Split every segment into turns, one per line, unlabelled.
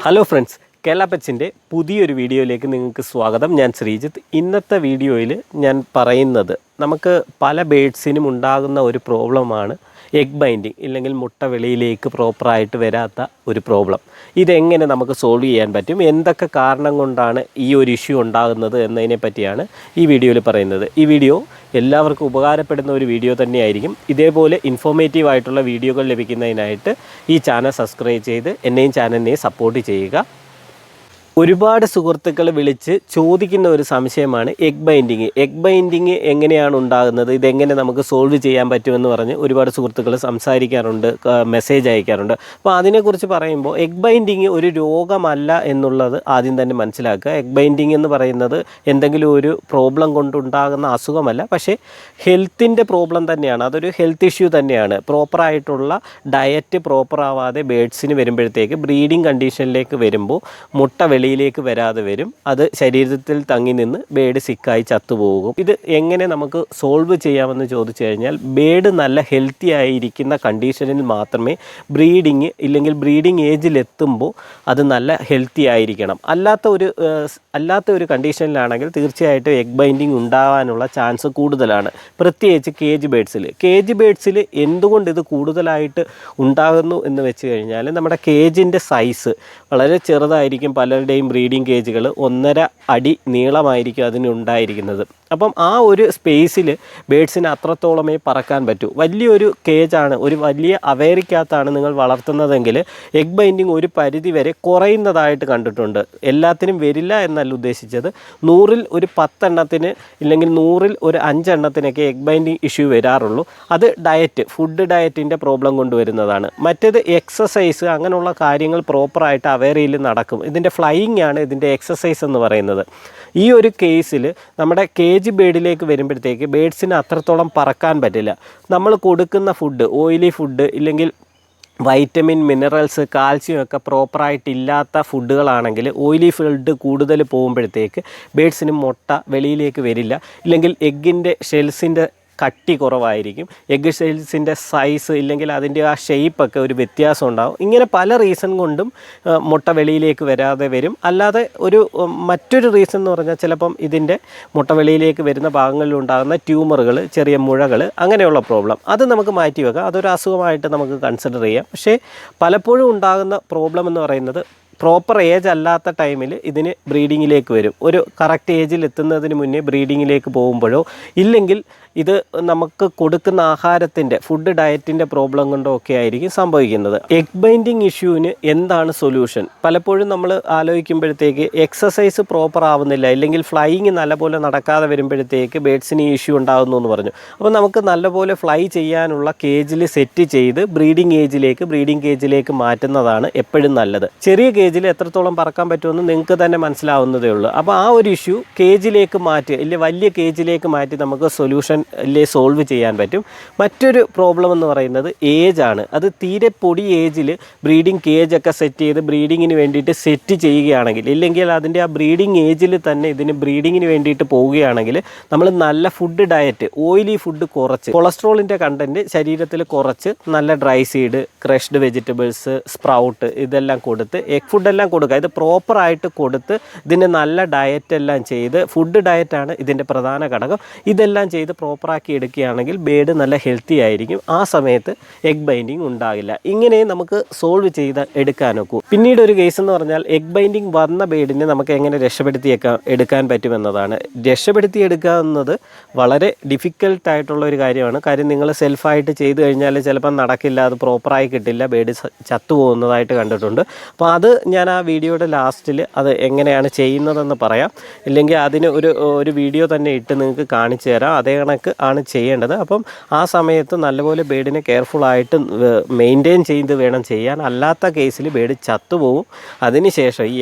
Hello friends, Kerala പെറ്റ്സിൻ്റെ പുതിയൊരു വീഡിയോയിലേക്ക് നിങ്ങൾക്ക് സ്വാഗതം. ഞാൻ ശ്രീജിത്ത്. ഇന്നത്തെ വീഡിയോയിൽ ഞാൻ പറയുന്നത് നമുക്ക് പല ബേഡ്സിനും ഉണ്ടാകുന്ന ഒരു പ്രോബ്ലമാണ് എഗ് ബൈൻഡിങ്, ഇല്ലെങ്കിൽ മുട്ട വെളിയിലേക്ക് പ്രോപ്പറായിട്ട് വരാത്ത ഒരു പ്രോബ്ലം. ഇതെങ്ങനെ നമുക്ക് സോൾവ് ചെയ്യാൻ പറ്റും, എന്തൊക്കെ കാരണം കൊണ്ടാണ് ഈ ഒരു ഇഷ്യൂ ഉണ്ടാകുന്നത് എന്നതിനെ പറ്റിയാണ് ഈ വീഡിയോയിൽ പറയുന്നത്. ഈ വീഡിയോ എല്ലാവർക്കും ഉപകാരപ്പെടുന്ന ഒരു വീഡിയോ തന്നെയായിരിക്കും. ഇതേപോലെ ഇൻഫോർമേറ്റീവ് ആയിട്ടുള്ള വീഡിയോകൾ ലഭിക്കുന്നതിനായിട്ട് ഈ ചാനൽ സബ്സ്ക്രൈബ് ചെയ്ത് എന്നെയും ചാനലിനെയും സപ്പോർട്ട് ചെയ്യുക. ഒരുപാട് സുഹൃത്തുക്കൾ വിളിച്ച് ചോദിക്കുന്ന ഒരു സംശയമാണ് എഗ് ബൈൻഡിങ്. എഗ് ബൈൻഡിങ് എങ്ങനെയാണ് ഉണ്ടാകുന്നത്, ഇതെങ്ങനെ നമുക്ക് സോൾവ് ചെയ്യാൻ പറ്റുമെന്ന് പറഞ്ഞ് ഒരുപാട് സുഹൃത്തുക്കൾ സംസാരിക്കാറുണ്ട്, മെസ്സേജ് അയക്കാറുണ്ട്. അപ്പോൾ അതിനെക്കുറിച്ച് പറയുമ്പോൾ എഗ് ബൈൻഡിങ് ഒരു രോഗമല്ല എന്നുള്ളത് ആദ്യം തന്നെ മനസ്സിലാക്കുക. എഗ് ബൈൻഡിങ് എന്ന് പറയുന്നത് എന്തെങ്കിലും ഒരു പ്രോബ്ലം കൊണ്ടുണ്ടാകുന്ന അസുഖമല്ല, പക്ഷേ ഹെൽത്തിൻ്റെ പ്രോബ്ലം തന്നെയാണ്. അതൊരു ഹെൽത്ത് ഇഷ്യൂ തന്നെയാണ്. പ്രോപ്പറായിട്ടുള്ള ഡയറ്റ് പ്രോപ്പറാവാതെ ബേഡ്സിന് വരുമ്പോഴത്തേക്ക് ബ്രീഡിങ് കണ്ടീഷനിലേക്ക് വരുമ്പോൾ മുട്ട വെളിയിലേക്ക് വരാതെ വരും. അത് ശരീരത്തിൽ തങ്ങി നിന്ന് ബേഡ് സിക്കായി ചത്തുപോകും. ഇത് എങ്ങനെ നമുക്ക് സോൾവ് ചെയ്യാമെന്ന് ചോദിച്ചു കഴിഞ്ഞാൽ, ബേഡ് നല്ല ഹെൽത്തി ആയിരിക്കുന്ന കണ്ടീഷനിൽ മാത്രമേ ബ്രീഡിങ്, ഇല്ലെങ്കിൽ ബ്രീഡിങ് ഏജിലെത്തുമ്പോൾ അത് നല്ല ഹെൽത്തി ആയിരിക്കണം. അല്ലാത്ത ഒരു കണ്ടീഷനിലാണെങ്കിൽ തീർച്ചയായിട്ടും എഗ് ബൈൻഡിങ് ഉണ്ടാകാനുള്ള ചാൻസ് കൂടുതലാണ്. പ്രത്യേകിച്ച് കേജ് ബേഡ്സിൽ എന്തുകൊണ്ട് ഇത് കൂടുതലായിട്ട് ഉണ്ടാകുന്നു എന്ന് വെച്ച് കഴിഞ്ഞാൽ, നമ്മുടെ കേജിൻ്റെ സൈസ് വളരെ ചെറുതായിരിക്കും. പലരുടെയും ബ്രീഡിംഗ് കേജുകൾ 1.5 അടി നീളമായിരിക്കും അതിനുണ്ടായിരിക്കുന്നത്. അപ്പം ആ ഒരു സ്പേസിൽ ബേഡ്സിന് അത്രത്തോളമേ പറക്കാൻ പറ്റൂ. വലിയൊരു കേജാണ്, ഒരു വലിയ അവേറിക്കകത്താണ് നിങ്ങൾ വളർത്തുന്നതെങ്കിൽ എഗ് ബൈൻഡിങ് ഒരു പരിധി വരെ കുറയുന്നതായിട്ട് കണ്ടിട്ടുണ്ട്. എല്ലാത്തിനും വരില്ല എന്നല്ല ഉദ്ദേശിച്ചത്. 100-ൽ ഒരു 10 എണ്ണത്തിന്, ഇല്ലെങ്കിൽ 100-ൽ ഒരു 5 എണ്ണത്തിനൊക്കെ എഗ് ബൈൻഡിങ് ഇഷ്യൂ വരാറുള്ളൂ. അത് ഫുഡ് ഡയറ്റിൻ്റെ പ്രോബ്ലം കൊണ്ടുവരുന്നതാണ്. മറ്റേത് എക്സസൈസ്, അങ്ങനെയുള്ള കാര്യങ്ങൾ പ്രോപ്പറായിട്ട് അവേറിയിൽ നടക്കും. ഇതിൻ്റെ ഫ്ലൈയിങ് ആണ് ഇതിൻ്റെ എക്സസൈസ് എന്ന് പറയുന്നത്. ഈ ഒരു കേസിൽ നമ്മുടെ കേജ് ബേഡിലേക്ക് വരുമ്പോഴത്തേക്ക് ബേഡ്സിന് അത്രത്തോളം പറക്കാൻ പറ്റില്ല. നമ്മൾ കൊടുക്കുന്ന ഫുഡ്, ഓയിലി ഫുഡ്, ഇല്ലെങ്കിൽ വൈറ്റമിൻ, മിനറൽസ്, കാൽസ്യം ഒക്കെ പ്രോപ്പറായിട്ടില്ലാത്ത ഫുഡുകളാണെങ്കിൽ, ഓയിലി ഫുഡ് കൂടുതൽ പോകുമ്പോഴത്തേക്ക് ബേഡ്സിന് മുട്ട വെളിയിലേക്ക് വരില്ല. ഇല്ലെങ്കിൽ എഗ്ഗിൻ്റെ ഷെൽസിൻ്റെ കട്ടി കുറവായിരിക്കും, എഗ് ഷെൽസിൻ്റെ സൈസ്, ഇല്ലെങ്കിൽ അതിൻ്റെ ആ ഷേപ്പൊക്കെ ഒരു വ്യത്യാസം ഉണ്ടാകും. ഇങ്ങനെ പല റീസൺ കൊണ്ടും മുട്ട വെളിയിലേക്ക് വരാതെ വരും. അല്ലാതെ മറ്റൊരു റീസൺ എന്ന് പറഞ്ഞാൽ, ചിലപ്പം ഇതിൻ്റെ മുട്ട വെളിയിലേക്ക് വരുന്ന ഭാഗങ്ങളിലുണ്ടാകുന്ന ട്യൂമറുകൾ, ചെറിയ മുഴകൾ, അങ്ങനെയുള്ള പ്രോബ്ലം, അത് നമുക്ക് മാറ്റി വെക്കാം. അതൊരു അസുഖമായിട്ട് നമുക്ക് കൺസിഡർ ചെയ്യാം. പക്ഷേ പലപ്പോഴും ഉണ്ടാകുന്ന പ്രോബ്ലം എന്ന് പറയുന്നത്, പ്രോപ്പർ ഏജ് അല്ലാത്ത ടൈമിൽ ഇതിന് ബ്രീഡിങ്ങിലേക്ക് വരും. ഒരു കറക്റ്റ് ഏജിൽ എത്തുന്നതിന് മുന്നേ ബ്രീഡിങ്ങിലേക്ക് പോകുമ്പോഴോ, ഇല്ലെങ്കിൽ ഇത് നമുക്ക് കൊടുക്കുന്ന ആഹാരത്തിൻ്റെ, ഫുഡ് ഡയറ്റിൻ്റെ പ്രോബ്ലം കൊണ്ടോ ഒക്കെ ആയിരിക്കും സംഭവിക്കുന്നത്. എഗ് ബൈൻഡിങ് ഇഷ്യൂവിന് എന്താണ് സൊല്യൂഷൻ? പലപ്പോഴും നമ്മൾ ആലോചിക്കുമ്പോഴത്തേക്ക് എക്സസൈസ് പ്രോപ്പർ ആവുന്നില്ല, ഇല്ലെങ്കിൽ ഫ്ലൈയിങ് നല്ലപോലെ നടക്കാതെ വരുമ്പോഴത്തേക്ക് ബേഡ്സിന് ഈ ഇഷ്യൂ ഉണ്ടാകുന്നു എന്ന് പറഞ്ഞു. അപ്പോൾ നമുക്ക് നല്ലപോലെ ഫ്ലൈ ചെയ്യാനുള്ള കേജിൽ സെറ്റ് ചെയ്ത് ബ്രീഡിങ് കേജിലേക്ക് മാറ്റുന്നതാണ് എപ്പോഴും നല്ലത്. ചെറിയ കേജിൽ എത്രത്തോളം പറക്കാൻ പറ്റുമെന്ന് നിങ്ങൾക്ക് തന്നെ മനസ്സിലാവുന്നതേ ഉള്ളൂ. അപ്പോൾ ആ ഒരു ഇഷ്യൂ കേജിലേക്ക് മാറ്റുക, ഇല്ലെങ്കിൽ വലിയ കേജിലേക്ക് മാറ്റി നമുക്ക് സൊല്യൂഷൻ സോൾവ് ചെയ്യാൻ പറ്റും. മറ്റൊരു പ്രോബ്ലം എന്ന് പറയുന്നത് ഏജാണ്. അത് തീരെ പൊടി ഏജിൽ ബ്രീഡിംഗ് കേജൊക്കെ സെറ്റ് ചെയ്ത് ബ്രീഡിങ്ങിന് വേണ്ടിയിട്ട് സെറ്റ് ചെയ്യുകയാണെങ്കിൽ, ഇല്ലെങ്കിൽ അതിൻ്റെ ആ ബ്രീഡിംഗ് ഏജിൽ തന്നെ ഇതിന് ബ്രീഡിങ്ങിന് വേണ്ടിയിട്ട് പോവുകയാണെങ്കിൽ, നമ്മൾ നല്ല ഫുഡ് ഡയറ്റ്, ഓയിലി ഫുഡ് കുറച്ച്, കൊളസ്ട്രോളിൻ്റെ കണ്ടൻറ്റ് ശരീരത്തിൽ കുറച്ച്, നല്ല dry seed, crushed vegetables, sprout, ഇതെല്ലാം കൊടുത്ത്, എഗ് ഫുഡെല്ലാം കൊടുക്കുക. ഇത് പ്രോപ്പറായിട്ട് കൊടുത്ത് ഇതിന് നല്ല ഡയറ്റെല്ലാം ചെയ്ത്, ഫുഡ് ഡയറ്റാണ് ഇതിൻ്റെ പ്രധാന ഘടകം, ഇതെല്ലാം ചെയ്ത് പ്രോപ്പറാക്കി എടുക്കുകയാണെങ്കിൽ ബേഡ് നല്ല ഹെൽത്തി ആയിരിക്കും. ആ സമയത്ത് എഗ് ബൈൻഡിങ് ഉണ്ടാകില്ല. ഇങ്ങനെ നമുക്ക് സോൾവ് ചെയ്ത് എടുക്കാനൊക്കും. പിന്നീട് ഒരു കേസ് എന്ന് പറഞ്ഞാൽ, എഗ് ബൈൻഡിങ് വന്ന ബേഡിനെ നമുക്ക് എങ്ങനെ എടുക്കാൻ പറ്റുമെന്നതാണ്. എടുക്കാവുന്നത് വളരെ ഡിഫിക്കൽട്ടായിട്ടുള്ള ഒരു കാര്യമാണ്. കാര്യം നിങ്ങൾ സെൽഫായിട്ട് ചെയ്ത് കഴിഞ്ഞാൽ ചിലപ്പം നടക്കില്ല, അത് പ്രോപ്പറായി കിട്ടില്ല, ബേഡ് ചത്തുപോകുന്നതായിട്ട് കണ്ടിട്ടുണ്ട്. അപ്പോൾ അത് ഞാൻ ആ വീഡിയോയുടെ ലാസ്റ്റിൽ അത് എങ്ങനെയാണ് ചെയ്യുന്നതെന്ന് പറയാം. ഇല്ലെങ്കിൽ അതിന് ഒരു വീഡിയോ തന്നെ ഇട്ട് നിങ്ങൾക്ക് കാണിച്ചു തരാം. അതേ കണക്ക് ആണ് ചെയ്യേണ്ടത്. അപ്പം ആ സമയത്ത് നല്ലപോലെ ബേഡിനെ കെയർഫുള്ളായിട്ട് മെയിൻറ്റെയിൻ ചെയ്ത് വേണം ചെയ്യാൻ. അല്ലാത്ത കേസിൽ ബേഡ് ചത്തുപോകും. അതിനുശേഷം ഈ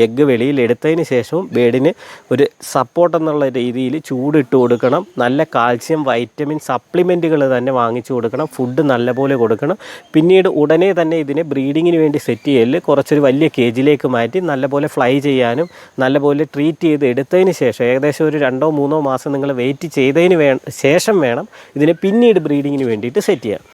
എഗ്ഗ് വെളിയിൽ എടുത്തതിന് ശേഷവും ബേഡിന് ഒരു സപ്പോർട്ട് എന്നുള്ള രീതിയിൽ ചൂടിട്ട് കൊടുക്കണം. നല്ല കാൽസ്യം, വൈറ്റമിൻ സപ്ലിമെൻറ്റുകൾ തന്നെ വാങ്ങിച്ചു കൊടുക്കണം. ഫുഡ് നല്ലപോലെ കൊടുക്കണം. പിന്നീട് ഉടനെ തന്നെ ഇതിനെ ബ്രീഡിങ്ങിന് വേണ്ടി സെറ്റ് ചെയ്യൽ കുറച്ചൊരു വലിയ കേജിലേക്ക് മാറ്റി നല്ലപോലെ ഫ്ലൈ ചെയ്യാനും നല്ലപോലെ ട്രീറ്റ് ചെയ്ത് എടുത്തതിന് ശേഷം, ഏകദേശം ഒരു 2-3 മാസം നിങ്ങൾ വെയിറ്റ് ചെയ്തതിന് ശേഷം വേണം ഇതിനെ പിന്നീട് ബ്രീഡിങ്ങിന് വേണ്ടിയിട്ട് സെറ്റ് ചെയ്യാം.